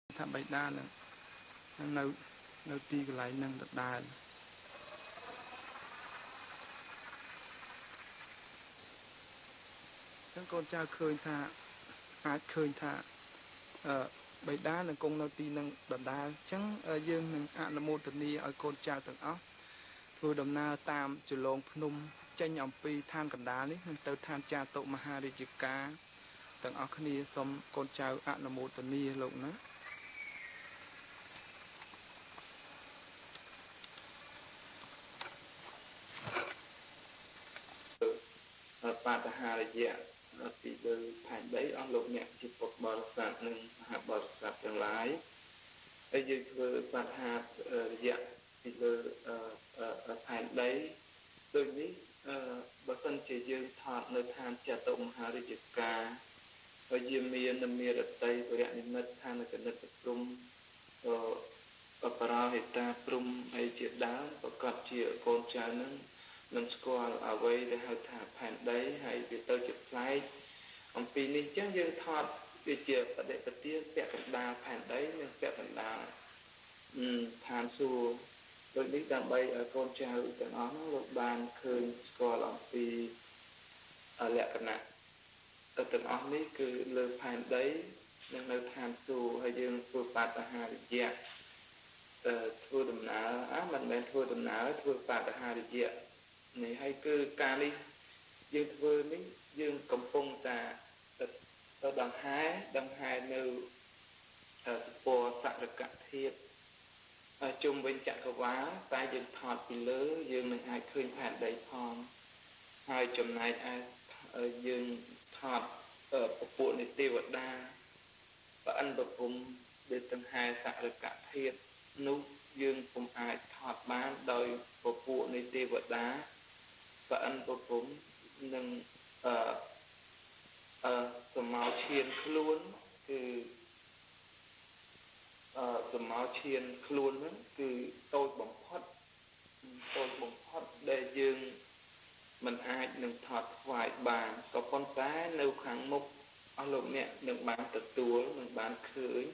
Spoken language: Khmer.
ថាបៃតានឹងនៅទីកន្លែងនឹងដដែលចឹងកូនចៅឃើញថាអាចឃើញថាបៃតានឹងគង់នៅទីនឹងដដែលចឹងយើងនឹងអនុមោទនាឲ្យកូនចៅទាំងអស់ធ្វើដំណើរតាមចលងភ្នំចេញអំពីឋានកណ្ដាលនេះនឹងទៅឋានចាតុមហារាជការទាំងអស់គ្នាសូមកូនចៅអនុមោទនាលោកណាបាតហារយៈពីលើផែនដីអស់លោកអ្នកជាពុទ្ធបរិស័ទនិងមហាបរិស័ទទាំងឡាយហើយយើងធ្វើបាតហារយៈពីលើផែនដីដូចនេះបើសិនជាយើងថតនៅឋានចតុមហារាជការហើយយាមានមេរតីវរនិមិត្តឋានកនិតព្រំបរោហេតាព្រំហើយជាដើមប្រកាសជាកូនចៅនឹងមិនស្គាល់អ្វីដែលហៅថាផែនដីហើយវាទៅជាផ្លែកអំពីនេះចឹងយើងថតវាជាបដិបទាពាក់កណ្ដាលផែនដីនិងពាក់កណ្ដាលឋានសួគ៌ដូចនេះដើម្បីឲ្យកូនចៅទាំងអស់នោះលោកបានឃើញស្គាល់អំពីលក្ខណៈទាំងអស់នេះគឺលើផែនដីនិងនៅឋានសួគ៌ហើយយើងធ្វើបាតហារយៈធ្វើដំណើរមិនមែនធ្វើដំណើរធ្វើបាតហារយៈនេះហើយគឺការនេះយើងធ្វើនេះយើងកំពុងតែទៅដង្ហែនៅពណ៌សរកធាតុជុំវិញចក្រវាឡតែយើងថតពីលើយើងនឹងអាចឃើញផែនដីផងហើយចំណែកឯយើងថតពពួកនៃទេវតាប្រអិនប្រពំដែលដង្ហែសរកធាតុនោះយើងពុំអាចថតបានដោយពពួកនៃទេវតាប្រអិនប្រពំនឹងសមោឈានខ្លួនគឺសមោឈានខ្លួនហ្នឹងគឺតូចបំផុតដែលយើងមិនអាចនឹងថតថ្វាយបានក៏ប៉ុន្តែនៅខាងមុខអស់លោកអ្នកនឹងបានទទួលនឹងបានឃើញ